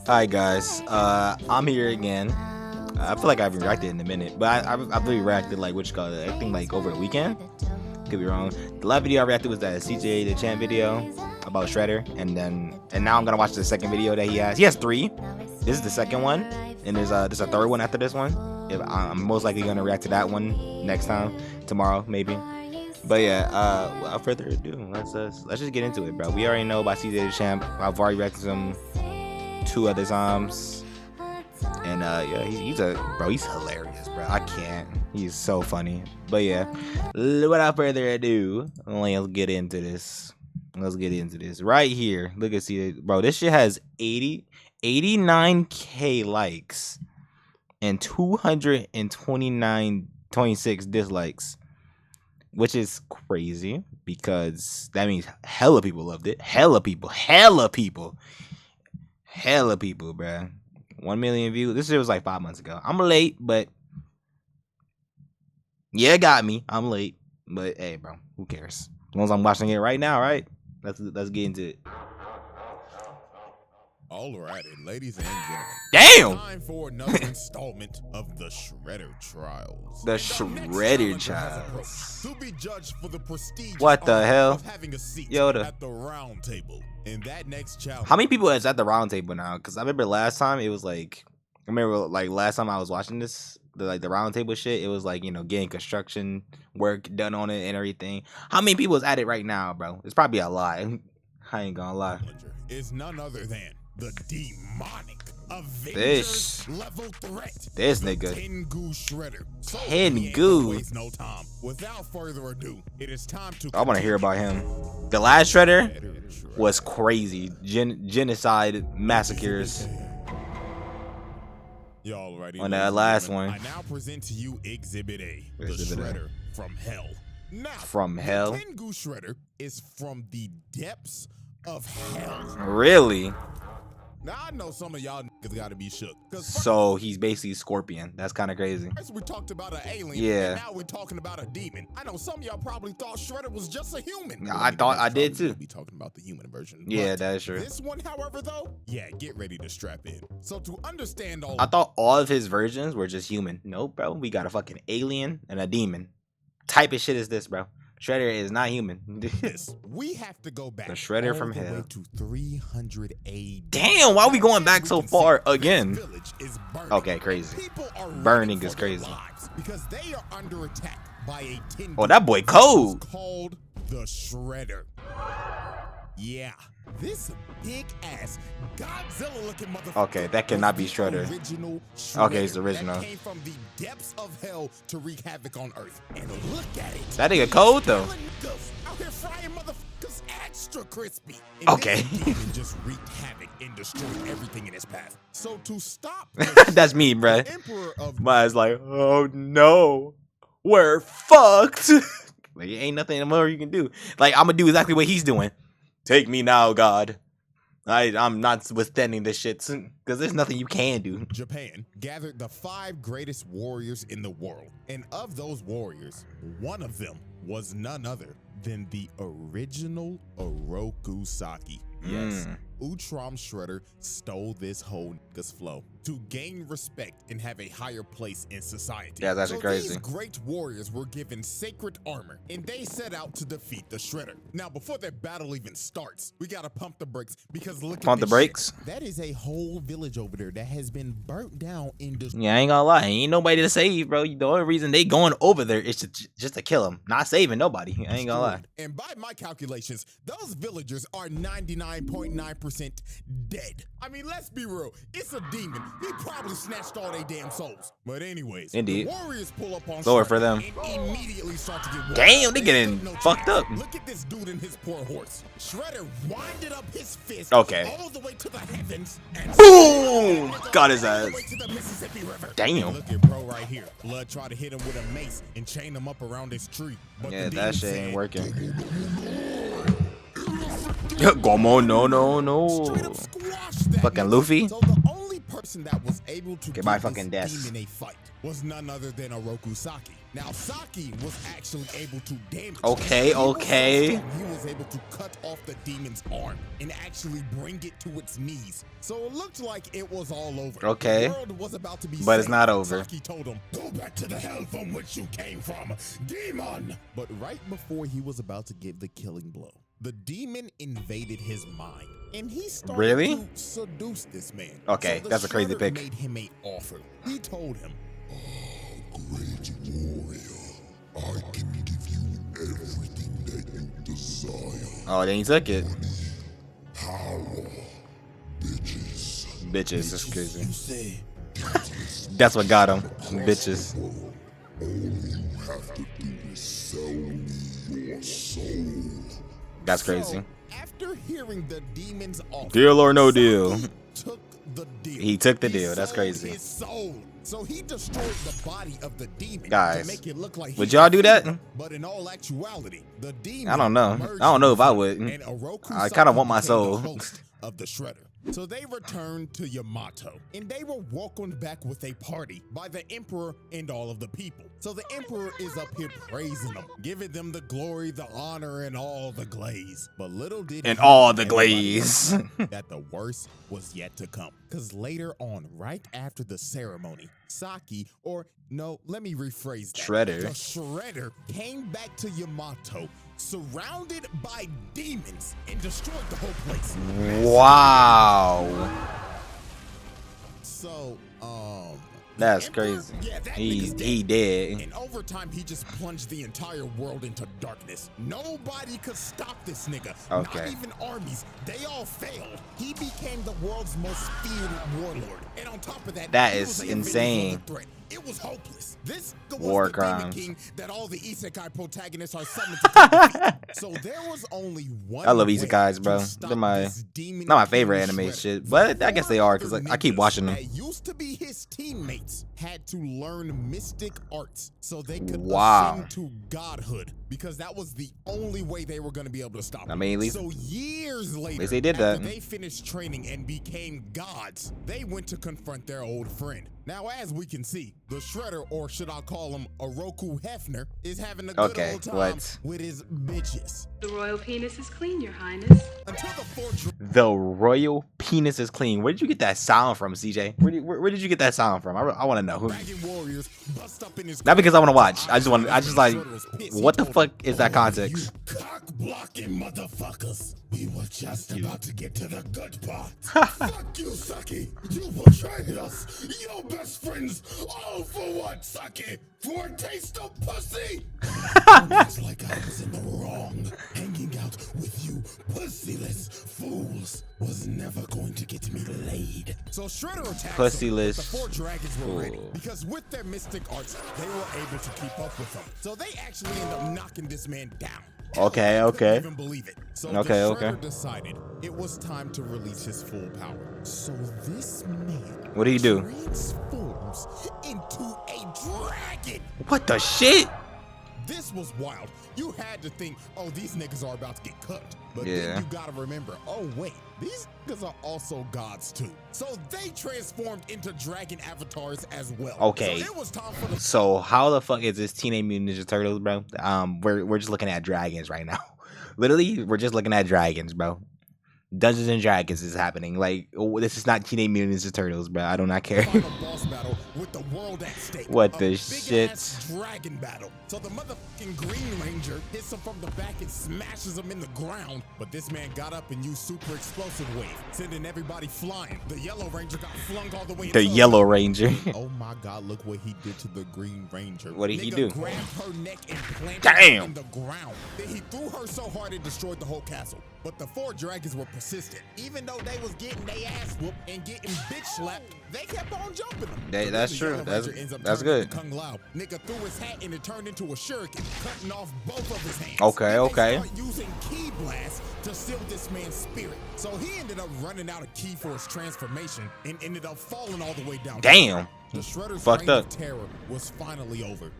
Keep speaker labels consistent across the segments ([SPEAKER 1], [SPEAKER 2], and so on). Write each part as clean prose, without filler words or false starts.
[SPEAKER 1] Alright guys, I'm here again. I feel like I haven't reacted in a minute, but I've really reacted like which call it, I think like over the weekend. Could be wrong. The last video I reacted was that CJ Dachamp video about Shredder, and now I'm gonna watch the second video that he has. He has 3. This is the second one, and there's a third one after this one. I'm most likely gonna react to that one next time, tomorrow maybe. But yeah, without further ado, let's just get into it, bro. We already know about CJ Dachamp. I've already reacted to him 2 other times, and yeah, he's hilarious, bro. I can't. He's so funny. But yeah, without further ado, let's get into this. Right here. Look at CJ, bro. This shit has 89K likes and 26 dislikes, which is crazy because that means hella people loved it. Hella people, bruh. 1 million views. This shit was like 5 months ago. I'm late, but yeah, it got me. I'm late, but hey, bro, who cares? As long as I'm watching it right now, right? Let's get into it.
[SPEAKER 2] Alrighty, ladies and gentlemen.
[SPEAKER 1] Damn!
[SPEAKER 2] Time for another installment of the Shredder Trials.
[SPEAKER 1] The Shredder Trials.
[SPEAKER 2] To be judged for the prestige.
[SPEAKER 1] What the hell?
[SPEAKER 2] Of having a seat
[SPEAKER 1] Yoda
[SPEAKER 2] at the round table. In that next challenge.
[SPEAKER 1] How many people is at the round table now? Because I remember last time it was like, last time I was watching this, the round table shit, it was like, you know, getting construction work done on it and everything. How many people is at it right now, bro? It's probably a lot. I ain't gonna lie.
[SPEAKER 2] Is none other than the demonic
[SPEAKER 1] this
[SPEAKER 2] level threat.
[SPEAKER 1] This nigga
[SPEAKER 2] Tengu Shredder. So
[SPEAKER 1] Tengu.
[SPEAKER 2] Waste no time. Without further ado, it is time to
[SPEAKER 1] I want to hear about him. The last Shredder was crazy. Genocide massacres.
[SPEAKER 2] Y'all ready?
[SPEAKER 1] On that last one.
[SPEAKER 2] I now present to you Exhibit A, the Shredder from Hell. Now,
[SPEAKER 1] from Hell?
[SPEAKER 2] Tengu Shredder is from the depths of hell.
[SPEAKER 1] Really?
[SPEAKER 2] Now I know some of y'all niggas gotta be shook.
[SPEAKER 1] So he's basically Scorpion. That's kind of crazy.
[SPEAKER 2] First we talked about an alien.
[SPEAKER 1] Yeah.
[SPEAKER 2] And now we're talking about a demon. I know some of y'all probably thought Shredder was just a human.
[SPEAKER 1] Yeah, I thought I did too.
[SPEAKER 2] Be talking about the human version.
[SPEAKER 1] Yeah, that is true.
[SPEAKER 2] This one, however, though, yeah, get ready to strap in. So to understand all,
[SPEAKER 1] I thought all of his versions were just human. Nope, bro. We got a fucking alien and a demon. Type of shit is this, bro? Shredder is not human.
[SPEAKER 2] This, we have to go back.
[SPEAKER 1] The Shredder from Hell.
[SPEAKER 2] To 300 AD.
[SPEAKER 1] Damn, why are we going back so far again? Okay, crazy. Burning is crazy.
[SPEAKER 2] Because they are under attack by a Tengu.
[SPEAKER 1] Oh, that boy cold.
[SPEAKER 2] Called the Shredder. Yeah, this big ass Godzilla looking motherfucker.
[SPEAKER 1] Okay, that cannot be Shredder. Okay, it's the original.
[SPEAKER 2] That came from the depths of hell to wreak havoc on Earth. And look at it.
[SPEAKER 1] That nigga cold though.
[SPEAKER 2] Out here frying motherfuckers extra crispy.
[SPEAKER 1] Okay.
[SPEAKER 2] Just wreaked havoc and destroyed everything in his path. So to stop,
[SPEAKER 1] that's me, bruh. Mine's like, oh no, we're fucked. Like, ain't nothing more you can do. Like, I'm gonna do exactly what he's doing. Take me now, God. I'm not withstanding this shit because there's nothing you can do.
[SPEAKER 2] Japan gathered the 5 greatest warriors in the world. And of those warriors, one of them was none other than the original Oroku Saki. Yes, Utram Shredder stole this whole nigga's flow to gain respect and have a higher place in society.
[SPEAKER 1] Yeah, that's crazy.
[SPEAKER 2] These great warriors were given sacred armor, and they set out to defeat the Shredder. Now, before that battle even starts, we gotta pump the brakes because look
[SPEAKER 1] at the brakes.
[SPEAKER 2] That is a whole village over there that has been burnt down in this.
[SPEAKER 1] Yeah, I ain't gonna lie, ain't nobody to save, bro. The only reason they going over there is just to kill him, not saving nobody. I ain't gonna lie.
[SPEAKER 2] And by my calculations, those villagers are 99.9% dead. I mean, let's be real. It's a demon. He probably snatched all their damn souls. But anyways,
[SPEAKER 1] indeed,
[SPEAKER 2] the warriors pull up on
[SPEAKER 1] lower for them.
[SPEAKER 2] And immediately start to get
[SPEAKER 1] damn, they getting fucked up.
[SPEAKER 2] Look at this dude and his poor horse. Shredder winded up his fist all the way to the heavens and
[SPEAKER 1] boom! Got his ass. Damn.
[SPEAKER 2] Look at bro right here. Blood tried to hit him with a mace and chain him up around his tree. But
[SPEAKER 1] yeah, that shit ain't working. Gomo, no. Fucking Luffy.
[SPEAKER 2] So the only person that was able to
[SPEAKER 1] Get my
[SPEAKER 2] give
[SPEAKER 1] fucking
[SPEAKER 2] this
[SPEAKER 1] desk.
[SPEAKER 2] demon a fight was none other than Oroku Saki. Now, Saki was actually able to damage.
[SPEAKER 1] Okay, okay.
[SPEAKER 2] He was able to cut off the demon's arm and actually bring it to its knees. So it looked like it was all over.
[SPEAKER 1] Okay.
[SPEAKER 2] The world was about to be
[SPEAKER 1] But it's
[SPEAKER 2] saved.
[SPEAKER 1] not over.
[SPEAKER 2] Saki told him, "Go back to the hell from which you came from, demon." But right before he was about to give the killing blow, the demon invaded his mind, and he started
[SPEAKER 1] Really?
[SPEAKER 2] to seduce this man.
[SPEAKER 1] Okay,
[SPEAKER 2] So the
[SPEAKER 1] that's a crazy
[SPEAKER 2] Shredder
[SPEAKER 1] pick.
[SPEAKER 2] made him an offer. He told him,
[SPEAKER 3] Great warrior, I can give you everything that you desire.
[SPEAKER 1] Oh, then he took it.
[SPEAKER 3] Power, bitches.
[SPEAKER 1] Bitches, that's crazy.
[SPEAKER 2] "You say
[SPEAKER 1] That's what got him. Bitches.
[SPEAKER 3] All you have to do is sell me your soul.
[SPEAKER 1] That's crazy.
[SPEAKER 2] So, after hearing the demon's offer,
[SPEAKER 1] Deal or no deal.
[SPEAKER 2] Saki took the deal.
[SPEAKER 1] He took the
[SPEAKER 2] He
[SPEAKER 1] deal. That's
[SPEAKER 2] sold
[SPEAKER 1] crazy.
[SPEAKER 2] His soul. So he destroyed the body of the demon
[SPEAKER 1] Guys,
[SPEAKER 2] to make it look like
[SPEAKER 1] would
[SPEAKER 2] he
[SPEAKER 1] y'all do
[SPEAKER 2] was
[SPEAKER 1] that?
[SPEAKER 2] free. But in all actuality, the demon
[SPEAKER 1] I don't know.
[SPEAKER 2] merged
[SPEAKER 1] I don't know if I
[SPEAKER 2] with him,
[SPEAKER 1] would.
[SPEAKER 2] and Oroku
[SPEAKER 1] I kinda
[SPEAKER 2] Saki
[SPEAKER 1] want my
[SPEAKER 2] became
[SPEAKER 1] soul.
[SPEAKER 2] the host of the Shredder. So they returned to Yamato, and they were welcomed back with a party by the Emperor and all of the people. So the Emperor is up here praising them, giving them the glory, the honor, and all the glaze. But little did
[SPEAKER 1] And
[SPEAKER 2] he
[SPEAKER 1] all the
[SPEAKER 2] everybody
[SPEAKER 1] glaze.
[SPEAKER 2] know that the worst was yet to come. Because later on, right after the ceremony, Saki, or no, let me rephrase that.
[SPEAKER 1] Shredder.
[SPEAKER 2] The Shredder came back to Yamato, surrounded by demons, and destroyed the whole place.
[SPEAKER 1] Wow.
[SPEAKER 2] So,
[SPEAKER 1] That's
[SPEAKER 2] the Emperor-
[SPEAKER 1] crazy.
[SPEAKER 2] Yeah, that
[SPEAKER 1] He
[SPEAKER 2] nigga's dead.
[SPEAKER 1] dead.
[SPEAKER 2] And over time, he just plunged the entire world into darkness. Nobody could stop this nigga.
[SPEAKER 1] Okay.
[SPEAKER 2] Not even armies. They all failed. He became the world's most feared warlord. And on top of that,
[SPEAKER 1] That
[SPEAKER 2] he
[SPEAKER 1] is
[SPEAKER 2] was a visual
[SPEAKER 1] insane.
[SPEAKER 2] threat. It was hopeless. This was
[SPEAKER 1] War
[SPEAKER 2] the Demon
[SPEAKER 1] crimes.
[SPEAKER 2] King that all the isekai protagonists are summoned to come defeat. So there was only one
[SPEAKER 1] I love
[SPEAKER 2] way
[SPEAKER 1] isekais, bro.
[SPEAKER 2] to stop
[SPEAKER 1] They're my
[SPEAKER 2] this Demon
[SPEAKER 1] not my
[SPEAKER 2] King
[SPEAKER 1] favorite anime
[SPEAKER 2] Shredder.
[SPEAKER 1] shit, but I guess they are because I keep
[SPEAKER 2] Ninjas
[SPEAKER 1] watching them.
[SPEAKER 2] that used to be his teammates had to learn mystic arts so they could
[SPEAKER 1] Wow.
[SPEAKER 2] ascend to godhood, because that was the only way they were going to be able to stop him.
[SPEAKER 1] I mean, at least-
[SPEAKER 2] so years later,
[SPEAKER 1] least they did
[SPEAKER 2] after
[SPEAKER 1] that.
[SPEAKER 2] they finished training and became gods, they went to confront their old friend. Now, as we can see, the Shredder, or should I call him Oroku Hefner, is having a good
[SPEAKER 1] Okay,
[SPEAKER 2] old time
[SPEAKER 1] what?
[SPEAKER 2] with his bitches.
[SPEAKER 4] The royal penis is clean, your highness.
[SPEAKER 2] Until the four
[SPEAKER 1] The royal penis is clean. Where did you get that sound from, CJ? Where did you get that sound from? I want to know.
[SPEAKER 2] dragon warriors bust up in his
[SPEAKER 1] Not because I want to
[SPEAKER 2] car.
[SPEAKER 1] watch. I just like, what the fuck is that context?
[SPEAKER 3] Cock blocking motherfuckers. We were just about to get to the good part. Fuck you, Saki. You betrayed us. Your best friends. All for what, Saki? For a taste of pussy? It's like I was in the wrong. Hanging out with you pussyless fools was never going to get me laid.
[SPEAKER 2] So Shredder attacked
[SPEAKER 1] Pussyless
[SPEAKER 2] them, but the four dragons were ready,
[SPEAKER 1] fool.
[SPEAKER 2] because with their mystic arts, they were able to keep up with them. So they actually end up knocking this man down.
[SPEAKER 1] Okay,
[SPEAKER 2] Hell, I couldn't
[SPEAKER 1] okay.
[SPEAKER 2] even believe it. So
[SPEAKER 1] Okay,
[SPEAKER 2] the
[SPEAKER 1] okay.
[SPEAKER 2] Shredder decided it was time to release his full power. So this man
[SPEAKER 1] What do you do?
[SPEAKER 2] transforms into a dragon.
[SPEAKER 1] What the shit?
[SPEAKER 2] This was wild. You had to think, oh, these niggas are about to get cooked. But
[SPEAKER 1] Yeah.
[SPEAKER 2] then you gotta remember, oh wait, these niggas are also gods too. So they transformed into dragon avatars as well.
[SPEAKER 1] Okay.
[SPEAKER 2] So it was time for the
[SPEAKER 1] So how the fuck is this Teenage Mutant Ninja Turtles, bro? We're just looking at dragons right now. Literally, we're just looking at dragons, bro. Dungeons and Dragons is happening. Like, this is not Teenage Mutant Ninja Turtles, bro. I do not care.
[SPEAKER 2] final boss battle with the world at stake.
[SPEAKER 1] What
[SPEAKER 2] A
[SPEAKER 1] the
[SPEAKER 2] big-ass
[SPEAKER 1] shit?
[SPEAKER 2] dragon battle. So the motherfucking Green Ranger hits him from the back and smashes him in the ground. But this man got up and used super explosive wave, sending everybody flying. The Yellow Ranger got flung all the way.
[SPEAKER 1] The
[SPEAKER 2] into
[SPEAKER 1] Yellow Ranger.
[SPEAKER 2] Oh my God! Look what he did to the Green Ranger.
[SPEAKER 1] What did he
[SPEAKER 2] Nigga
[SPEAKER 1] do?
[SPEAKER 2] Grabbed her neck and planted
[SPEAKER 1] Damn.
[SPEAKER 2] her in the ground. Then he threw her so hard it destroyed the whole castle. But the four dragons were persistent. Even though they was getting their ass whooped and getting bitch slapped, they kept on jumping them.
[SPEAKER 1] That's
[SPEAKER 2] The
[SPEAKER 1] true.
[SPEAKER 2] Yellow
[SPEAKER 1] That's-
[SPEAKER 2] Ranger ends up
[SPEAKER 1] that's
[SPEAKER 2] turning into
[SPEAKER 1] good.
[SPEAKER 2] Kung Lao. Nigga threw his hat and it turned into a shuriken, cutting off both of his hands.
[SPEAKER 1] Okay,
[SPEAKER 2] Then
[SPEAKER 1] okay.
[SPEAKER 2] They start using ki blast to seal this man's spirit. So he ended up running out of ki for his transformation and ended up falling all the way down.
[SPEAKER 1] Damn.
[SPEAKER 2] The Shredder's
[SPEAKER 1] Fucked
[SPEAKER 2] reign
[SPEAKER 1] up.
[SPEAKER 2] of terror was finally over.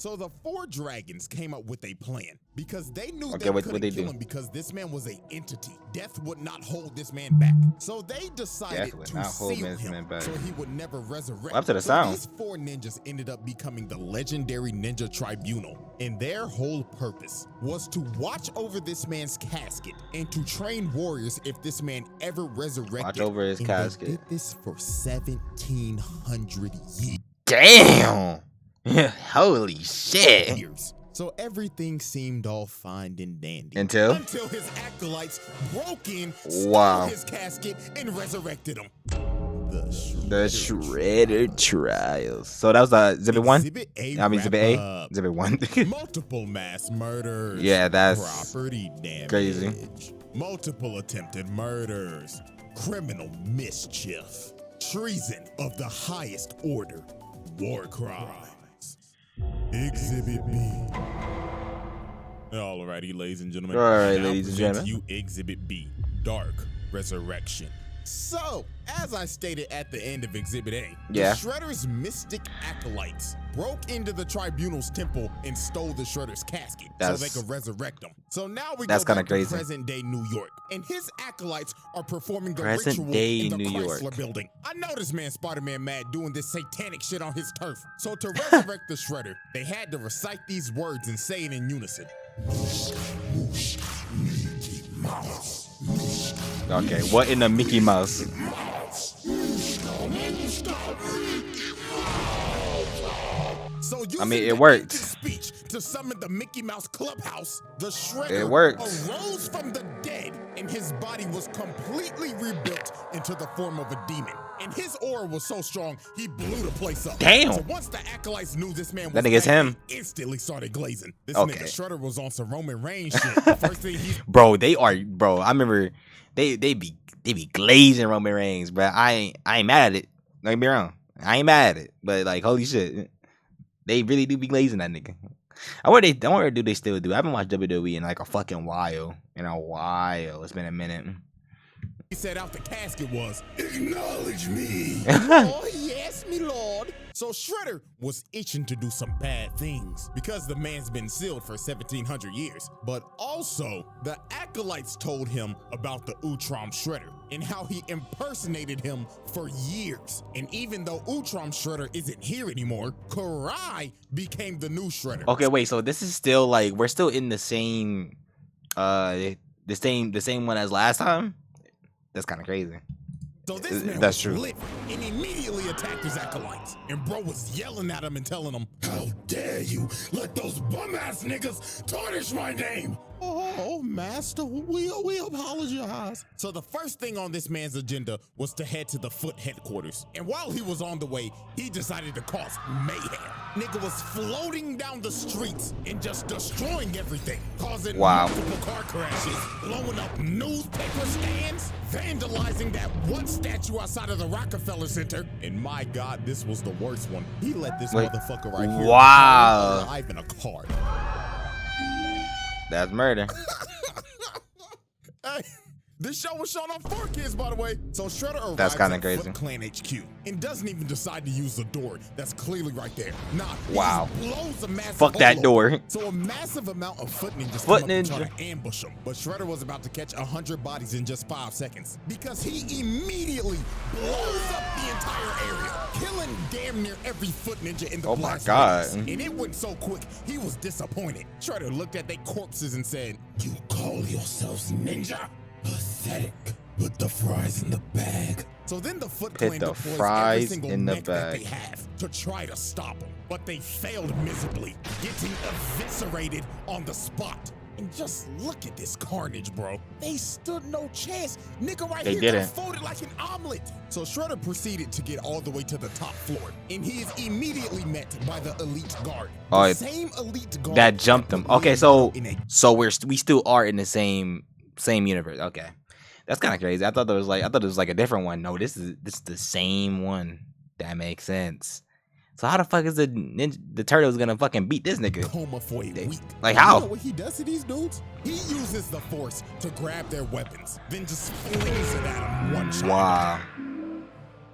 [SPEAKER 2] So the four dragons came up with a plan because they knew
[SPEAKER 1] Okay,
[SPEAKER 2] they
[SPEAKER 1] what
[SPEAKER 2] couldn't
[SPEAKER 1] they
[SPEAKER 2] kill
[SPEAKER 1] do?
[SPEAKER 2] him because this man was an entity. Death would not hold this man back. So they decided
[SPEAKER 1] Death would
[SPEAKER 2] to
[SPEAKER 1] not hold
[SPEAKER 2] seal
[SPEAKER 1] this man
[SPEAKER 2] him
[SPEAKER 1] back.
[SPEAKER 2] so he would never resurrect.
[SPEAKER 1] Up to the
[SPEAKER 2] so
[SPEAKER 1] sound.
[SPEAKER 2] these four ninjas ended up becoming the legendary Ninja Tribunal, and their whole purpose was to watch over this man's casket and to train warriors if this man ever resurrected.
[SPEAKER 1] Watch over his
[SPEAKER 2] and
[SPEAKER 1] casket.
[SPEAKER 2] They did this for 1,700 years.
[SPEAKER 1] Damn. Holy shit.
[SPEAKER 2] Years. So everything seemed all fine and dandy.
[SPEAKER 1] Until
[SPEAKER 2] his acolytes broke in,
[SPEAKER 1] wow.
[SPEAKER 2] stole his casket, and resurrected him.
[SPEAKER 1] The Shredder Trials. So that was Exhibit 1?
[SPEAKER 2] Exhibit A.
[SPEAKER 1] I mean Exhibit A?
[SPEAKER 2] wrap-up.
[SPEAKER 1] Exhibit 1.
[SPEAKER 2] Multiple mass murders.
[SPEAKER 1] Yeah, that's
[SPEAKER 2] property damage.
[SPEAKER 1] crazy.
[SPEAKER 2] Multiple attempted murders. Criminal mischief. Treason of the highest order. War crimes. Exhibit B. Alrighty, ladies and gentlemen.
[SPEAKER 1] Alright,
[SPEAKER 2] Now
[SPEAKER 1] ladies and
[SPEAKER 2] present
[SPEAKER 1] gentlemen.
[SPEAKER 2] to you Exhibit B. Dark Resurrection. So, as I stated at the end of Exhibit A,
[SPEAKER 1] Yeah.
[SPEAKER 2] the Shredder's mystic acolytes broke into the Tribunal's temple and stole the Shredder's casket so they could resurrect him. So now we
[SPEAKER 1] That's
[SPEAKER 2] go back
[SPEAKER 1] kinda crazy.
[SPEAKER 2] to present-day New York, and his acolytes are performing the
[SPEAKER 1] Present-day
[SPEAKER 2] ritual in the
[SPEAKER 1] New
[SPEAKER 2] Chrysler
[SPEAKER 1] York.
[SPEAKER 2] building. I know this man Spider-Man mad doing this satanic shit on his turf. So to resurrect the Shredder, they had to recite these words and say it in unison.
[SPEAKER 1] Okay, what in the Mickey Mouse?
[SPEAKER 2] So
[SPEAKER 1] I mean,
[SPEAKER 2] using
[SPEAKER 1] it
[SPEAKER 2] the
[SPEAKER 1] worked.
[SPEAKER 2] ancient speech to summon the Mickey Mouse Clubhouse, the Shredder
[SPEAKER 1] It worked.
[SPEAKER 2] arose from the dead, and his body was completely rebuilt into the form of a demon. And his aura was so strong, he blew the place up.
[SPEAKER 1] Damn.
[SPEAKER 2] So once the acolytes knew this man was
[SPEAKER 1] That nigga's
[SPEAKER 2] back,
[SPEAKER 1] him.
[SPEAKER 2] they instantly started glazing. This
[SPEAKER 1] Okay.
[SPEAKER 2] nigga Shredder was on some Roman Reigns shit. The first thing he
[SPEAKER 1] Bro, they are, bro. I remember they be glazing Roman Reigns, but I ain't mad at it. Don't get me wrong, I ain't mad at it. But like, holy shit, they really do be glazing that nigga. I wonder do they still do? I haven't watched WWE in like a fucking while. It's been a minute.
[SPEAKER 2] said out the casket was,
[SPEAKER 3] Acknowledge me.
[SPEAKER 2] "Oh yes, me lord." So Shredder was itching to do some bad things because the man's been sealed for 1,700 years. But also, the acolytes told him about the Utrom Shredder and how he impersonated him for years. And even though Utrom Shredder isn't here anymore, Karai became the new Shredder.
[SPEAKER 1] Okay, wait. So this is still like we're still in the same, the same one as last time. That's kind of crazy.
[SPEAKER 2] So this man
[SPEAKER 1] That's
[SPEAKER 2] was
[SPEAKER 1] true.
[SPEAKER 2] lit and immediately attacked his acolytes. And bro was yelling at him and telling him,
[SPEAKER 3] How dare you let those bum-ass niggas tarnish my name?
[SPEAKER 2] "Oh, master, we apologize." So the first thing on this man's agenda was to head to the Foot headquarters. And while he was on the way, he decided to cause mayhem. Nigga was floating down the streets and just destroying everything, causing multiple car crashes, blowing up newspaper stands, vandalizing that one statue outside of the Rockefeller Center. And my God, this was the worst one. He let this motherfucker right here
[SPEAKER 1] Wow.
[SPEAKER 2] alive in a car.
[SPEAKER 1] That's murder.
[SPEAKER 2] Hey, this show was shown on 4Kids, by the way. So Shredder arrives
[SPEAKER 1] That's kinda
[SPEAKER 2] at
[SPEAKER 1] crazy.
[SPEAKER 2] Foot Clan HQ and doesn't even decide to use the door that's clearly right there. Nah, he
[SPEAKER 1] Wow.
[SPEAKER 2] just blows a massive
[SPEAKER 1] Fuck that
[SPEAKER 2] hole
[SPEAKER 1] door.
[SPEAKER 2] open. So a massive amount of Foot Ninjas
[SPEAKER 1] Foot
[SPEAKER 2] come up and try
[SPEAKER 1] Ninja.
[SPEAKER 2] to ambush him. But Shredder was about to catch 100 bodies in just 5 seconds because he immediately blows up the entire area, killing damn near every Foot Ninja in the
[SPEAKER 1] Oh my
[SPEAKER 2] blast
[SPEAKER 1] God.
[SPEAKER 2] radius. And it went so quick, he was disappointed. Shredder looked at their corpses and said,
[SPEAKER 3] You call yourselves ninja? Pathetic. Put the fries in the bag.
[SPEAKER 2] So then the Foot
[SPEAKER 1] Hit
[SPEAKER 2] Clan
[SPEAKER 1] the
[SPEAKER 2] deploys every
[SPEAKER 1] fries
[SPEAKER 2] single
[SPEAKER 1] in the
[SPEAKER 2] mech that they
[SPEAKER 1] bag.
[SPEAKER 2] have to try to stop him. But they failed miserably, getting eviscerated on the spot. And just look at this carnage, bro. They stood no chance. Nigga right
[SPEAKER 1] They
[SPEAKER 2] here
[SPEAKER 1] didn't.
[SPEAKER 2] got folded like an omelet. So Shredder proceeded to get all the way to the top floor. And he is immediately met by the elite guard.
[SPEAKER 1] Oh,
[SPEAKER 2] The same elite guard
[SPEAKER 1] that jumped him.
[SPEAKER 2] put
[SPEAKER 1] Okay,
[SPEAKER 2] Leonardo in a
[SPEAKER 1] so we still are in the same universe. Okay, that's kind of crazy. I thought it was like a different one. No, this is the same one. That makes sense. So how the fuck is the turtles gonna fucking beat this nigga?
[SPEAKER 2] coma for a week.
[SPEAKER 1] Like
[SPEAKER 2] You
[SPEAKER 1] how?
[SPEAKER 2] know what he does to these dudes? He uses the force to grab their weapons, then just flings it at them one shot.
[SPEAKER 1] Wow.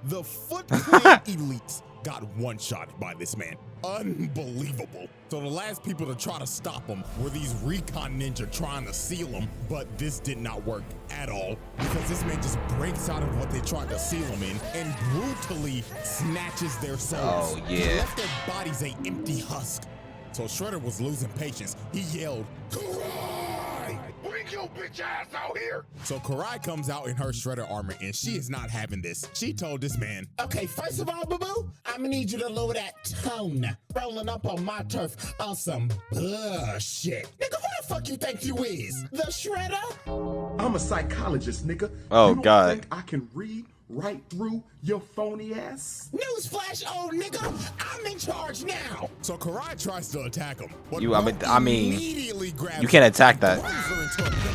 [SPEAKER 2] The Foot Clan elites got one-shot by this man. Unbelievable. So the last people to try to stop him were these recon ninja trying to seal him, but this did not work at all because this man just breaks out of what they tried to seal him in and brutally snatches their souls.
[SPEAKER 1] Oh, yeah.
[SPEAKER 2] He left their bodies a empty husk. So Shredder was losing patience. He yelled, "Karai! Bring your bitch ass out here!" So Karai comes out in her Shredder armor, and she is not having this. She told this man,
[SPEAKER 3] Okay, first of all, boo-boo, I'm gonna need you to lower that tone. Rolling up on my turf on some bullshit. Nigga, who the fuck you think you is? The Shredder?
[SPEAKER 5] I'm a psychologist, nigga.
[SPEAKER 1] Oh,
[SPEAKER 5] you don't
[SPEAKER 1] God.
[SPEAKER 5] think I can read right through your phony ass?
[SPEAKER 3] Newsflash, old nigga, I'm in charge now.
[SPEAKER 2] so Karai tries to attack him. But
[SPEAKER 1] I mean,
[SPEAKER 2] immediately grabs
[SPEAKER 1] you can't
[SPEAKER 2] her
[SPEAKER 1] attack
[SPEAKER 2] and
[SPEAKER 1] that.
[SPEAKER 2] throws her into a pillar.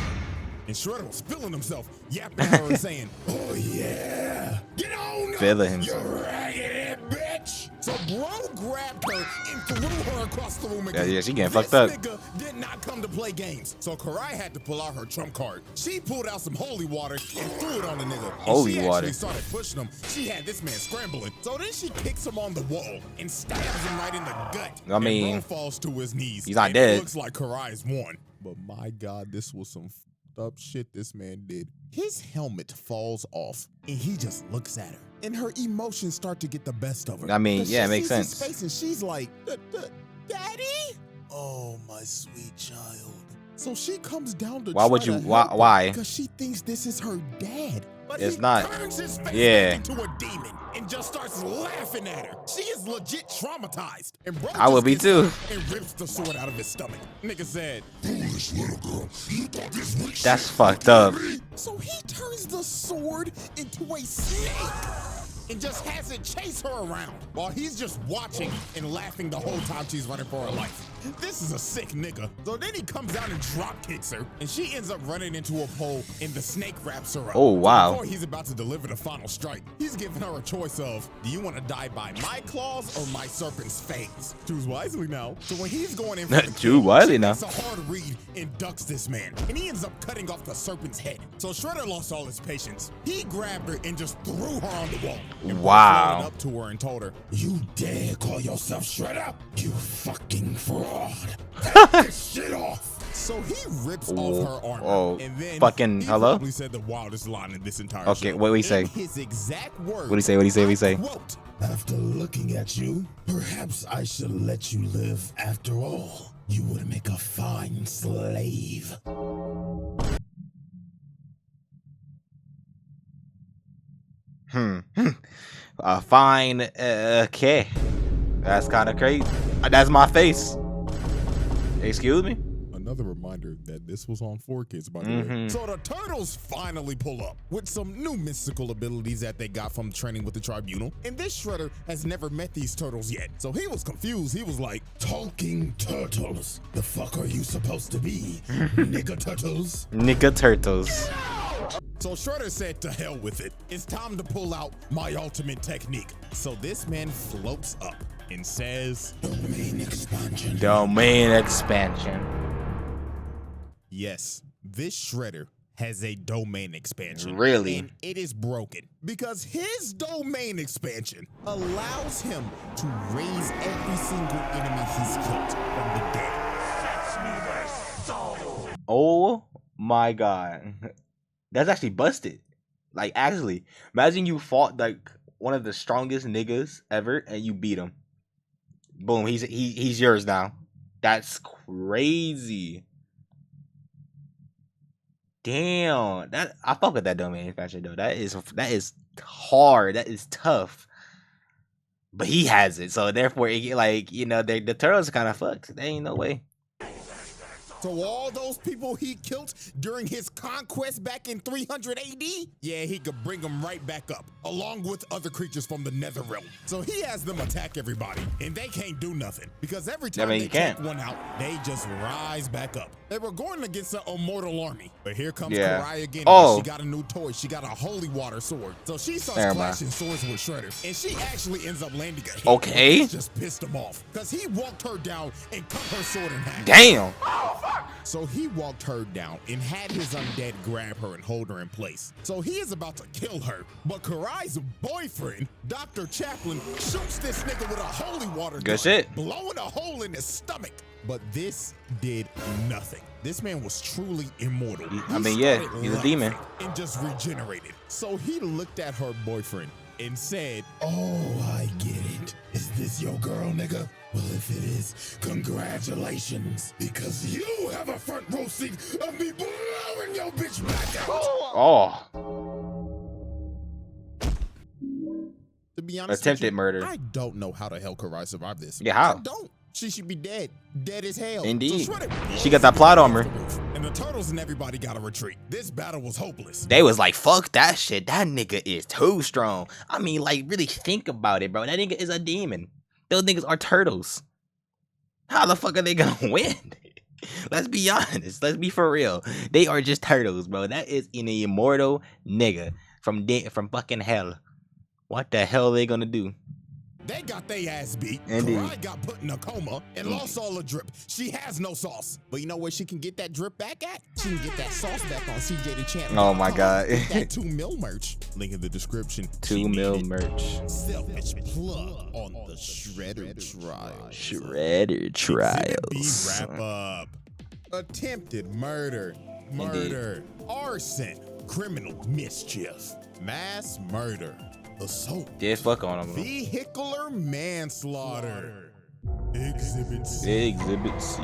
[SPEAKER 2] And Shredder was feeling himself, yapping at her and saying,
[SPEAKER 3] Oh yeah, get on up,
[SPEAKER 1] Feeling
[SPEAKER 3] you
[SPEAKER 1] himself.
[SPEAKER 3] raggedy bitch.
[SPEAKER 2] So bro grabbed her and threw her across the room again.
[SPEAKER 1] Yeah, she getting
[SPEAKER 2] This
[SPEAKER 1] fucked up.
[SPEAKER 2] nigga did not come to play games. So Karai had to pull out her trump card. She pulled out some holy water and threw it on the nigga.
[SPEAKER 1] Holy
[SPEAKER 2] and she
[SPEAKER 1] water.
[SPEAKER 2] actually started pushing him. She had this man scrambling. So then she kicks him on the wall and stabs him right in the gut.
[SPEAKER 1] I mean,
[SPEAKER 2] and bro falls to his knees.
[SPEAKER 1] he's not
[SPEAKER 2] and
[SPEAKER 1] dead.
[SPEAKER 2] It looks like Karai's won. But my God, this was some up shit this man did. His helmet falls off and he just looks at her and her emotions start to get the best of her.
[SPEAKER 1] I mean,
[SPEAKER 2] 'Cause
[SPEAKER 1] yeah,
[SPEAKER 2] she
[SPEAKER 1] it makes
[SPEAKER 2] sees his
[SPEAKER 1] sense.
[SPEAKER 2] face and she's like, Daddy? Oh, my sweet child. So she comes down to
[SPEAKER 1] Why would you? Why?
[SPEAKER 2] Because she thinks this is her dad. But
[SPEAKER 1] It's
[SPEAKER 2] he
[SPEAKER 1] not.
[SPEAKER 2] turns his face
[SPEAKER 1] Yeah.
[SPEAKER 2] back into a demon and just starts laughing at her. She is legit traumatized. And bro
[SPEAKER 1] I would
[SPEAKER 2] just
[SPEAKER 1] be
[SPEAKER 2] gets
[SPEAKER 1] too.
[SPEAKER 2] up and rips the sword out of his stomach. Nigga said,
[SPEAKER 3] Foolish little girl, you thought this weak
[SPEAKER 1] That's
[SPEAKER 3] shit
[SPEAKER 1] fucked up.
[SPEAKER 2] so he turns the sword into a snake and just has it chase her around while he's just watching and laughing the whole time she's running for her life. This is a sick nigga. So then he comes down and drop kicks her and she ends up running into a pole and the snake wraps her up.
[SPEAKER 1] Oh, wow.
[SPEAKER 2] So before he's about to deliver the final strike, he's giving her a choice of, do you want to die by my claws or my serpent's fangs? Choose wisely now. So when he's going in for the
[SPEAKER 1] Choose
[SPEAKER 2] kill,
[SPEAKER 1] wisely
[SPEAKER 2] she
[SPEAKER 1] now.
[SPEAKER 2] makes a hard read and ducks this man. And he ends up cutting off the serpent's head. So Shredder lost all his patience. He grabbed her and just threw her on the wall. And
[SPEAKER 1] Wow.
[SPEAKER 2] floated up to her and told her,
[SPEAKER 3] You dare call yourself Shredder? You fucking fraud. Take this shit off.
[SPEAKER 2] so he rips off her armor.
[SPEAKER 1] Oh,
[SPEAKER 2] and then
[SPEAKER 1] fucking
[SPEAKER 2] he
[SPEAKER 1] hello?
[SPEAKER 2] probably said the wildest line in this entire
[SPEAKER 1] Okay,
[SPEAKER 2] show.
[SPEAKER 1] what do he say?
[SPEAKER 2] In his exact words.
[SPEAKER 1] What'd he say? What'd he say? What'd he say?
[SPEAKER 2] Quote,
[SPEAKER 3] After looking at you, perhaps I should let you live after all. You would make a fine slave.
[SPEAKER 1] Fine. Okay. That's kind of crazy. That's my face. Excuse me?
[SPEAKER 2] Another reminder that this was on 4Kids, by the way. So the turtles finally pull up with some new mystical abilities that they got from training with the tribunal. And this Shredder has never met these turtles yet. So he was confused. He was like,
[SPEAKER 3] Talking turtles. The fuck are you supposed to be? Nigga turtles?
[SPEAKER 1] Nigga turtles.
[SPEAKER 2] so Shredder said to hell with it. It's time to pull out my ultimate technique. So this man floats up and says,
[SPEAKER 3] Domain expansion.
[SPEAKER 1] Domain expansion.
[SPEAKER 2] yes, this Shredder has a domain expansion.
[SPEAKER 1] Really?
[SPEAKER 2] And it is broken because his domain expansion allows him to raise every single enemy he's killed from the dead.
[SPEAKER 1] Oh my god. That's actually busted. Like, actually, imagine you fought like one of the strongest niggas ever and you beat him. Boom, he's yours now. That's crazy. Damn, that I fuck with that domain expansion though. That is hard. That is tough. But he has it, so therefore, it, like, you know, the turtles are kind of fucked. There ain't no way.
[SPEAKER 2] So all those people he killed during his conquest back in 300 AD, yeah, he could bring them right back up, along with other creatures from the Nether Realm. So he has them attack everybody, and they can't do nothing, because every time
[SPEAKER 1] mean,
[SPEAKER 2] they
[SPEAKER 1] you
[SPEAKER 2] take
[SPEAKER 1] can't.
[SPEAKER 2] one out, they just rise back up. They were going against an immortal army, but here comes
[SPEAKER 1] Yeah.
[SPEAKER 2] Karai again.
[SPEAKER 1] Oh.
[SPEAKER 2] She got a new toy. She got a holy water sword. So she starts
[SPEAKER 1] Never mind.
[SPEAKER 2] clashing swords with Shredder, and she actually ends up landing a hit.
[SPEAKER 1] Okay.
[SPEAKER 2] This just pissed him off, because he walked her down and cut her sword in half.
[SPEAKER 1] Damn.
[SPEAKER 3] Oh, fuck!
[SPEAKER 2] So he walked her down and had his undead grab her and hold her in place. So he is about to kill her, but Karai's boyfriend, Dr. Chaplin, shoots this nigga with a holy water gun,
[SPEAKER 1] Good shit.
[SPEAKER 2] blowing a hole in his stomach. But this did nothing. This man was truly immortal.
[SPEAKER 1] I mean, yeah, he's a demon.
[SPEAKER 2] And just regenerated. So he looked at her boyfriend and said,
[SPEAKER 3] Oh, I get it. Is this your girl, nigga? Well, if it is, congratulations. Because you have a front row seat of me blowing your bitch back out.
[SPEAKER 1] Oh,
[SPEAKER 2] to be honest,
[SPEAKER 1] attempted
[SPEAKER 2] with you,
[SPEAKER 1] murder.
[SPEAKER 2] I don't know how the hell Karai survived this.
[SPEAKER 1] Yeah, how?
[SPEAKER 2] I don't. She should be dead. Dead as hell.
[SPEAKER 1] Indeed.
[SPEAKER 2] So
[SPEAKER 1] She got that plot armor.
[SPEAKER 2] And the turtles and everybody got to retreat. This battle was hopeless.
[SPEAKER 1] They was like, fuck that shit. That nigga is too strong. I mean, like, really think about it, bro. That nigga is a demon. Those niggas are turtles. How the fuck are they gonna win? Let's be honest. Let's be for real. They are just turtles, bro. That is an immortal nigga from fucking hell. What the hell are they gonna do?
[SPEAKER 2] They got their ass beat.
[SPEAKER 1] Indeed.
[SPEAKER 2] Karai got put in a coma and lost all the drip. She has no sauce. But you know where she can get that drip back at? She can get that sauce back on CJ the Champ.
[SPEAKER 1] Oh my god.
[SPEAKER 2] That 2 mil merch. Link in the description.
[SPEAKER 1] 2 mil merch.
[SPEAKER 2] Selfish plug on the Shredder trial.
[SPEAKER 1] Shredder
[SPEAKER 2] Exhibit B
[SPEAKER 1] trials.
[SPEAKER 2] wrap up. Attempted murder. Arson. Criminal mischief. Mass murder. Assault.
[SPEAKER 1] Did fuck on him.
[SPEAKER 2] Vehicular manslaughter. Exhibit C.
[SPEAKER 1] Exhibit C.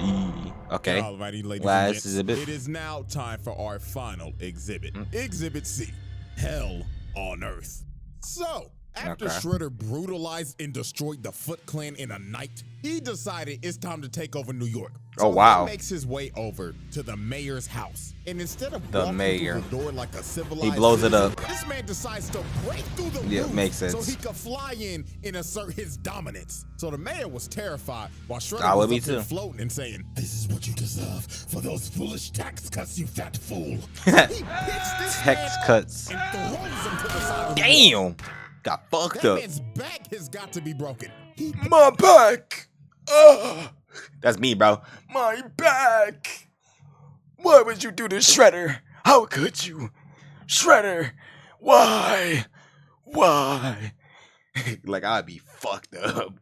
[SPEAKER 1] Okay.
[SPEAKER 2] Alrighty, ladies
[SPEAKER 1] Last
[SPEAKER 2] and gents,
[SPEAKER 1] exhibit.
[SPEAKER 2] it is now time for our final exhibit. Exhibit C. Hell on Earth. So, after
[SPEAKER 1] Okay.
[SPEAKER 2] Shredder brutalized and destroyed the Foot Clan in a night, he decided it's time to take over New York. So
[SPEAKER 1] Oh, wow.
[SPEAKER 2] He makes his way over to the mayor's house. And instead of
[SPEAKER 1] The
[SPEAKER 2] walking
[SPEAKER 1] mayor.
[SPEAKER 2] through the door like a civilized
[SPEAKER 1] He blows it
[SPEAKER 2] citizen,
[SPEAKER 1] up.
[SPEAKER 2] this man decides to break through the
[SPEAKER 1] Yeah,
[SPEAKER 2] roof
[SPEAKER 1] makes sense.
[SPEAKER 2] so he could fly in and assert his dominance. So the mayor was terrified while Shredder
[SPEAKER 1] I would
[SPEAKER 2] was
[SPEAKER 1] be
[SPEAKER 2] up there
[SPEAKER 1] too.
[SPEAKER 2] floating and saying,
[SPEAKER 3] This is what you deserve for those foolish tax cuts, you fat fool.
[SPEAKER 2] he hits this
[SPEAKER 1] Text
[SPEAKER 2] man
[SPEAKER 1] cuts.
[SPEAKER 2] up and throws him to the side of the wall.
[SPEAKER 1] Damn. Got fucked
[SPEAKER 2] That
[SPEAKER 1] up.
[SPEAKER 2] man's back has got to be broken. He
[SPEAKER 1] My back. That's me, bro. My back. What would you do to Shredder? How could you? Shredder. Why? Why? Like, I'd be fucked up.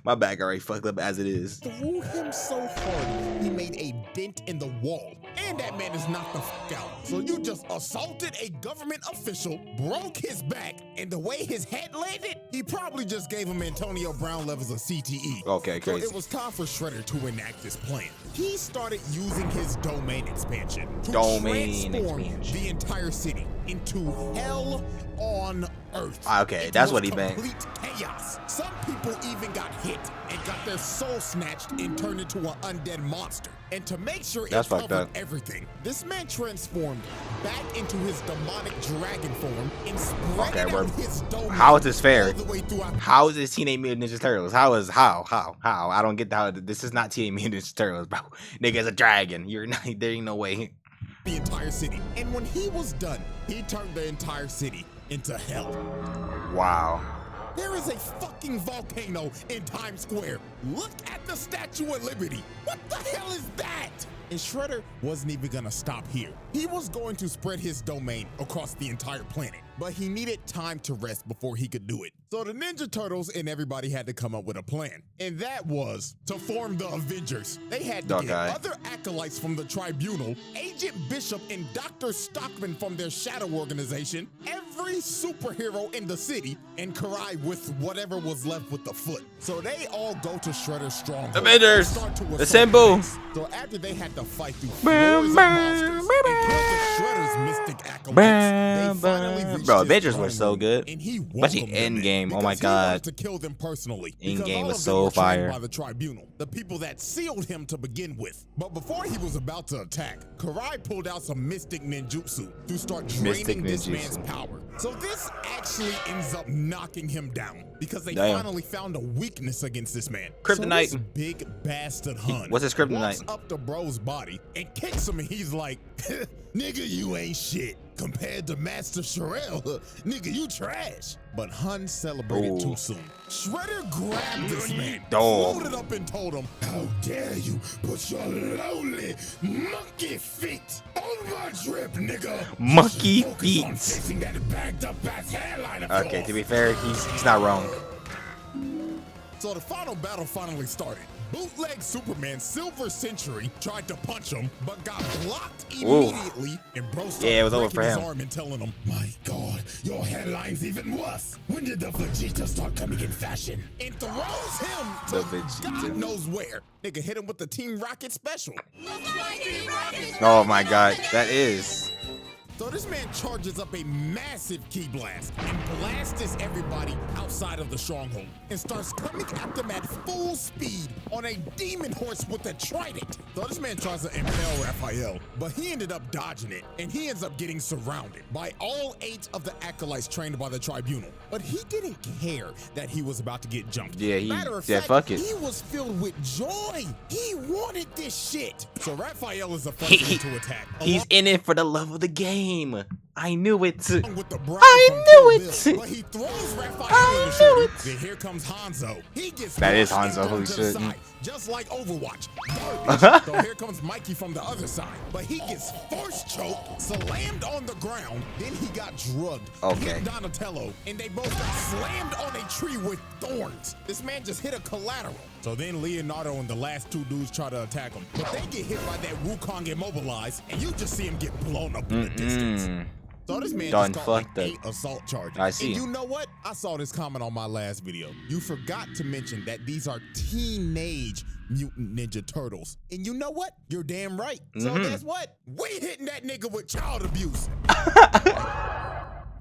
[SPEAKER 1] My back already fucked up as it is.
[SPEAKER 2] threw him so hard he made a dent in the wall. And that man is knocked the fuck out. So you just assaulted a government official, broke his back, and the way his head landed, he probably just gave him Antonio Brown levels of CTE.
[SPEAKER 1] Okay,
[SPEAKER 2] So
[SPEAKER 1] crazy.
[SPEAKER 2] it was time for Shredder to enact this plan. He started using his domain expansion to
[SPEAKER 1] Domain
[SPEAKER 2] transform
[SPEAKER 1] expansion.
[SPEAKER 2] the entire city into hell on Earth.
[SPEAKER 1] Okay,
[SPEAKER 2] It
[SPEAKER 1] that's
[SPEAKER 2] was
[SPEAKER 1] what he meant.
[SPEAKER 2] complete chaos. Some people even got hit and got their soul snatched and turned into an undead monster. And to make sure
[SPEAKER 1] That's
[SPEAKER 2] it
[SPEAKER 1] fucked
[SPEAKER 2] covered
[SPEAKER 1] up.
[SPEAKER 2] everything, this man transformed back into his demonic dragon form and spread
[SPEAKER 1] Okay,
[SPEAKER 2] out
[SPEAKER 1] bro.
[SPEAKER 2] his domain
[SPEAKER 1] How is this fair?
[SPEAKER 2] all the way throughout
[SPEAKER 1] How is this Teenage Mutant Ninja Turtles? How? I don't get how this is not Teenage Mutant Ninja Turtles, bro. Nigga's a dragon. You're not. There ain't no way.
[SPEAKER 2] the entire city. And when he was done, he turned the entire city into hell.
[SPEAKER 1] Wow.
[SPEAKER 2] There is a fucking volcano in Times Square. Look at the Statue of Liberty. What the hell is that? And Shredder wasn't even gonna stop here. He was going to spread his domain across the entire planet, but he needed time to rest before he could do it. So the Ninja Turtles and everybody had to come up with a plan, and that was to form the Avengers. They had to get
[SPEAKER 1] Okay.
[SPEAKER 2] other acolytes from the Tribunal, Agent Bishop and Dr. Stockman from their shadow organization, every superhero in the city, and Karai with whatever was left with the Foot. So they all go to Shredder's stronghold.
[SPEAKER 1] Avengers!
[SPEAKER 2] and start to assault
[SPEAKER 1] Assemble!
[SPEAKER 2] Glex. So after they had to fight through floors of monsters and kill the Shredder's mystic acolytes, they finally reached
[SPEAKER 1] Bro,
[SPEAKER 2] his
[SPEAKER 1] Avengers were
[SPEAKER 2] throne
[SPEAKER 1] so
[SPEAKER 2] room,
[SPEAKER 1] good.
[SPEAKER 2] and he
[SPEAKER 1] Especially
[SPEAKER 2] welcomed them
[SPEAKER 1] Endgame.
[SPEAKER 2] in
[SPEAKER 1] Oh my
[SPEAKER 2] because he wanted
[SPEAKER 1] God.
[SPEAKER 2] to kill them personally.
[SPEAKER 1] Endgame
[SPEAKER 2] because all
[SPEAKER 1] was
[SPEAKER 2] of them
[SPEAKER 1] so
[SPEAKER 2] were trained
[SPEAKER 1] fire.
[SPEAKER 2] by the Tribunal, the people that sealed him to begin with. But before he was about to attack, Karai pulled out some mystic ninjutsu to start
[SPEAKER 1] Mystic
[SPEAKER 2] draining this
[SPEAKER 1] ninjutsu.
[SPEAKER 2] man's power. So this actually ends up knocking him down because they
[SPEAKER 1] Damn.
[SPEAKER 2] finally found a weakness against this man.
[SPEAKER 1] Kryptonite.
[SPEAKER 2] So this big bastard Hun
[SPEAKER 1] What's his kryptonite?
[SPEAKER 2] walks up to bro's body and kicks him, and he's like, Nigga, you ain't shit. Compared to Master Sherelle, nigga, you trash. But Hun celebrated too soon. Shredder grabbed this man, floated up and told him,
[SPEAKER 3] How dare you put your lonely monkey feet on my drip, nigga?
[SPEAKER 1] Monkey
[SPEAKER 3] Focus
[SPEAKER 1] feet.
[SPEAKER 3] on fixing that bagged up ass hairline of
[SPEAKER 1] Okay,
[SPEAKER 3] yours.
[SPEAKER 1] to be fair, he's not wrong.
[SPEAKER 2] So the final battle finally started. Bootleg Superman Silver Century tried to punch him, but got blocked immediately. And bro started
[SPEAKER 1] it was over
[SPEAKER 2] breaking
[SPEAKER 1] for
[SPEAKER 2] his
[SPEAKER 1] him.
[SPEAKER 3] arm and telling him, my God, your hairline's even worse. When did the Vegeta start coming in fashion?
[SPEAKER 2] And throws him to
[SPEAKER 1] The Vegeta.
[SPEAKER 2] God knows where. Nigga hit him with the Team Rocket special.
[SPEAKER 1] Oh my God, that is.
[SPEAKER 2] So this man charges up a massive ki blast and blasts everybody outside of the stronghold and starts coming at them at full speed on a demon horse with a trident. So this man tries to impale Raphael, but he ended up dodging it and he ends up getting surrounded by all 8 of the acolytes trained by the tribunal. But he didn't care that he was about to get jumped.
[SPEAKER 1] Yeah,
[SPEAKER 2] Matter of
[SPEAKER 1] yeah,
[SPEAKER 2] fact,
[SPEAKER 1] fuck it.
[SPEAKER 2] he was filled with joy. He wanted this shit. So Raphael is the first one to attack.
[SPEAKER 1] He's in it for the love of the game. I knew it.
[SPEAKER 2] With the bride
[SPEAKER 1] I
[SPEAKER 2] from
[SPEAKER 1] knew
[SPEAKER 2] Kill
[SPEAKER 1] it.
[SPEAKER 2] Bill, but he throws Raphael
[SPEAKER 1] I
[SPEAKER 2] in the
[SPEAKER 1] knew
[SPEAKER 2] shorty.
[SPEAKER 1] it.
[SPEAKER 2] Then here comes Hanzo. He gets
[SPEAKER 1] That is
[SPEAKER 2] pushed
[SPEAKER 1] Hanzo,
[SPEAKER 2] and
[SPEAKER 1] holy
[SPEAKER 2] thrown to the
[SPEAKER 1] shit.
[SPEAKER 2] side, just like Overwatch. Garbage. So here comes Mikey from the other side, but he gets force choked, slammed on the ground. Then he got drugged.
[SPEAKER 1] Okay.
[SPEAKER 2] Hit Donatello, and they both got slammed on a tree with thorns. This man just hit a collateral. So then Leonardo and the last 2 dudes try to attack him, but they get hit by that Wukong immobilized, and you just see him get blown up in the distance. So this man
[SPEAKER 1] Done
[SPEAKER 2] just caught
[SPEAKER 1] fucked
[SPEAKER 2] like
[SPEAKER 1] up.
[SPEAKER 2] 8 assault charges.
[SPEAKER 1] I see.
[SPEAKER 2] And you know what? I saw this comment on my last video. You forgot to mention that these are teenage mutant ninja turtles. And you know what? You're damn right. So guess what? We hitting that nigga with child abuse.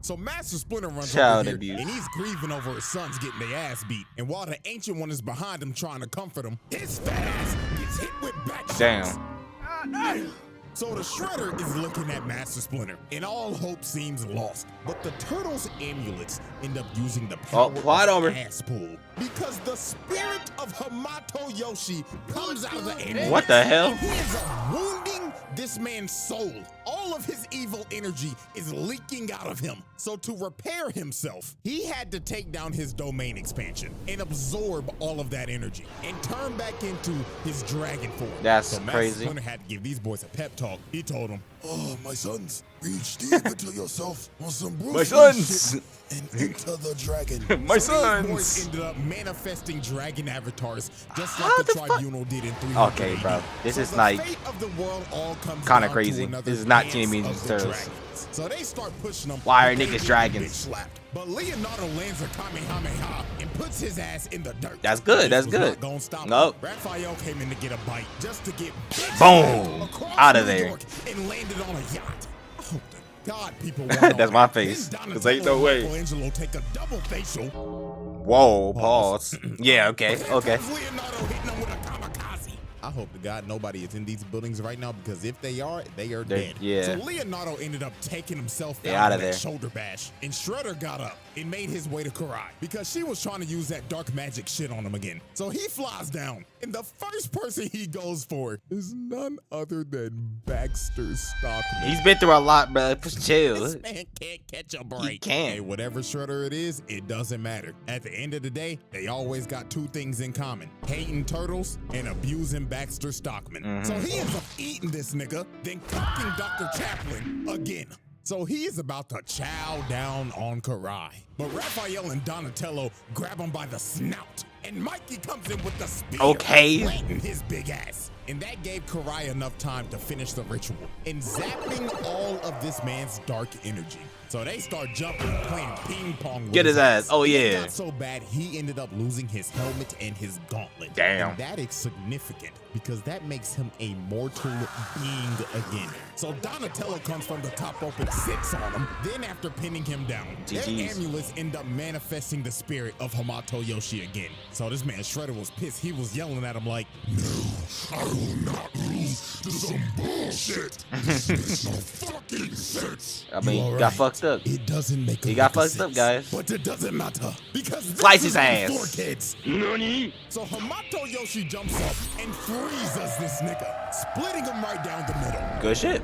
[SPEAKER 2] So Master Splinter runs
[SPEAKER 1] Child
[SPEAKER 2] over here,
[SPEAKER 1] abuse.
[SPEAKER 2] and he's grieving over his sons getting their ass beat. And while the Ancient One is behind him trying to comfort him, his fat ass gets hit with back shots.
[SPEAKER 1] Damn.
[SPEAKER 2] So the Shredder is looking at Master Splinter, and all hope seems lost. But the Turtles' amulets end up using the power
[SPEAKER 1] quiet
[SPEAKER 2] of
[SPEAKER 1] over.
[SPEAKER 2] ass pull, because the spirit of Hamato Yoshi comes out of the amulets.
[SPEAKER 1] What the hell?
[SPEAKER 2] And he ends up wounding this man's soul. All of his evil energy is leaking out of him. So to repair himself, he had to take down his domain expansion and absorb all of that energy and turn back into his dragon form.
[SPEAKER 1] That's
[SPEAKER 2] so Master
[SPEAKER 1] crazy.
[SPEAKER 2] Splinter had to give these boys a pep talk. He told them,
[SPEAKER 3] Oh, my sons, reach deep into yourself on some Bruce
[SPEAKER 1] My
[SPEAKER 3] Lee
[SPEAKER 1] sons.
[SPEAKER 3] shit and enter the dragon.
[SPEAKER 1] My
[SPEAKER 2] so these boys
[SPEAKER 1] sons.
[SPEAKER 2] ended up manifesting dragon avatars just
[SPEAKER 1] How
[SPEAKER 2] like the
[SPEAKER 1] the fuck?
[SPEAKER 2] tribunal did in 300
[SPEAKER 1] Okay,
[SPEAKER 2] AD.
[SPEAKER 1] bro. This
[SPEAKER 2] So
[SPEAKER 1] is
[SPEAKER 2] the
[SPEAKER 1] like
[SPEAKER 2] fate of the world all comes
[SPEAKER 1] kinda
[SPEAKER 2] down to
[SPEAKER 1] crazy.
[SPEAKER 2] another
[SPEAKER 1] This is not
[SPEAKER 2] dance
[SPEAKER 1] Teenage Mutant
[SPEAKER 2] of the
[SPEAKER 1] Turtles.
[SPEAKER 2] dragons. So they start pushing them.
[SPEAKER 1] Why are
[SPEAKER 2] but they
[SPEAKER 1] niggas
[SPEAKER 2] get
[SPEAKER 1] dragons?
[SPEAKER 2] bitch slapped. But Leonardo lands a Kamehameha and puts his ass in the dirt.
[SPEAKER 1] That's good,
[SPEAKER 2] This
[SPEAKER 1] that's
[SPEAKER 2] was
[SPEAKER 1] good.
[SPEAKER 2] Not gonna stop him.
[SPEAKER 1] Nope.
[SPEAKER 2] Raphael came in to get a bite just to get
[SPEAKER 1] Boom.
[SPEAKER 2] across
[SPEAKER 1] Outta
[SPEAKER 2] New
[SPEAKER 1] there.
[SPEAKER 2] York and landed on a yacht. I hope to God people
[SPEAKER 1] That's my face.
[SPEAKER 2] Then
[SPEAKER 1] 'Cause ain't no
[SPEAKER 2] Donatello
[SPEAKER 1] way.
[SPEAKER 2] and Michelangelo take a double facial.
[SPEAKER 1] Whoa, pause. Yeah, okay, okay.
[SPEAKER 2] Leonardo hitting him with a kamikaze. I hope to God nobody is in these buildings right now, because if they are
[SPEAKER 1] They're-
[SPEAKER 2] dead.
[SPEAKER 1] yeah.
[SPEAKER 2] So Leonardo ended up taking himself
[SPEAKER 1] They
[SPEAKER 2] down
[SPEAKER 1] outta
[SPEAKER 2] with that
[SPEAKER 1] there.
[SPEAKER 2] shoulder bash, and Shredder got up and made his way to Karai because she was trying to use that dark magic shit on him again. So he flies down, and the first person he goes for is none other than Baxter Stockman.
[SPEAKER 1] He's been through a lot, bro. Just chill.
[SPEAKER 2] This man can't catch a break.
[SPEAKER 1] can't.
[SPEAKER 2] Hey, whatever Shredder it is, it doesn't matter. At the end of the day, they always got 2 things in common: hating turtles and abusing Baxter Stockman. So he ends up eating this nigga, then cooking Dr. Chaplin again. So he is about to chow down on Karai. But Raphael and Donatello grab him by the snout, and Mikey comes in with the spear,
[SPEAKER 1] Okay.
[SPEAKER 2] planting his big ass. And that gave Karai enough time to finish the ritual and zapping all of this man's dark energy. So they start jumping, playing ping pong with
[SPEAKER 1] Get his ass. Oh,
[SPEAKER 2] It
[SPEAKER 1] yeah.
[SPEAKER 2] got so bad he ended up losing his helmet and his gauntlet.
[SPEAKER 1] Damn.
[SPEAKER 2] And that is significant because that makes him a mortal being again. So Donatello comes from the top rope and sits on him. Then after pinning him down, their
[SPEAKER 1] GG's.
[SPEAKER 2] amulets end up manifesting the spirit of Hamato Yoshi again. So this man Shredder was pissed. He was yelling at him like,
[SPEAKER 3] I will not lose to some bullshit. This makes no fucking sense.
[SPEAKER 1] I mean,
[SPEAKER 2] "You all
[SPEAKER 1] got
[SPEAKER 2] right?
[SPEAKER 1] fucked up.
[SPEAKER 2] It doesn't make a
[SPEAKER 1] He got
[SPEAKER 2] lick of
[SPEAKER 1] fucked up,
[SPEAKER 2] sense,
[SPEAKER 1] guys.
[SPEAKER 2] But it doesn't matter because this
[SPEAKER 1] Slice
[SPEAKER 2] is
[SPEAKER 1] his
[SPEAKER 2] for
[SPEAKER 1] ass.
[SPEAKER 2] kids. So Hamato Yoshi jumps up and freezes this nigga, splitting him right down the middle.
[SPEAKER 1] Good shit.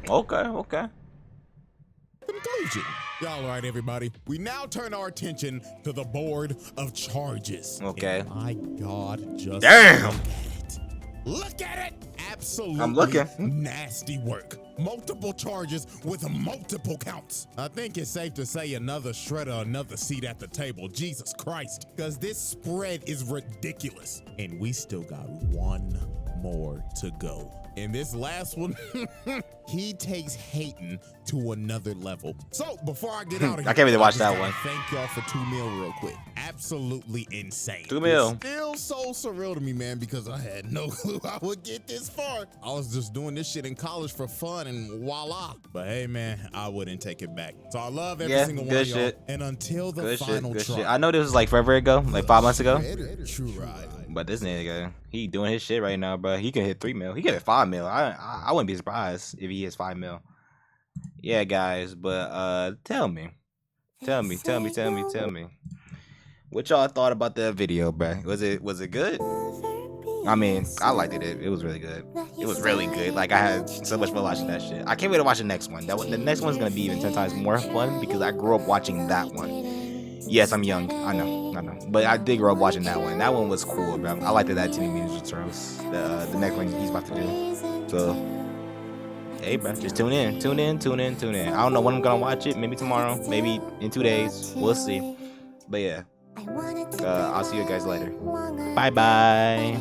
[SPEAKER 1] Okay.
[SPEAKER 2] Conclusion. Y'all all right, everybody? We now turn our attention to the board of charges.
[SPEAKER 1] Okay.
[SPEAKER 2] And my God, just
[SPEAKER 1] Damn.
[SPEAKER 2] look at it. Look at it. Absolutely
[SPEAKER 1] I'm looking.
[SPEAKER 2] nasty work. Multiple charges with multiple counts. I think it's safe to say another shredder, another seat at the table. Jesus Christ. Because this spread is ridiculous. And we still got one more to go. And this last one, he takes hating to another level. So before I get out of here,
[SPEAKER 1] I can't really watch
[SPEAKER 2] just
[SPEAKER 1] that
[SPEAKER 2] gotta
[SPEAKER 1] one.
[SPEAKER 2] Thank y'all for 2 mil real quick. Absolutely insane.
[SPEAKER 1] 2 mil.
[SPEAKER 2] It's still so surreal to me, man, because I had no clue I would get this far. I was just doing this shit in college for fun and voila. But hey, man, I wouldn't take it back. So I love every single one of y'all.
[SPEAKER 1] shit.
[SPEAKER 2] And until the
[SPEAKER 1] Good
[SPEAKER 2] final
[SPEAKER 1] shit.
[SPEAKER 2] try.
[SPEAKER 1] I know this was like forever ago, like 5 months ago.
[SPEAKER 2] True ride.
[SPEAKER 1] But this nigga, he doing his shit right now, bro. He can hit 3 mil. He can hit 5 mil. I wouldn't be surprised if he hits 5 mil. Yeah, guys, but tell me. What y'all thought about that video, bro? Was it good? I mean, I liked it. It was really good. It was really good. Like, I had so much fun watching that shit. I can't wait to watch the next one. The next one's gonna be even 10 times more fun because I grew up watching that one. Yes, I'm young. I know. But I did grow up watching that one. That one was cool, bro. I liked that Teenage Mutant Ninja Turtles. The next one he's about to do. So, hey, bro, just tune in. I don't know when I'm gonna watch it. Maybe tomorrow. Maybe in 2 days. We'll see. But yeah. I'll see you guys later. Bye.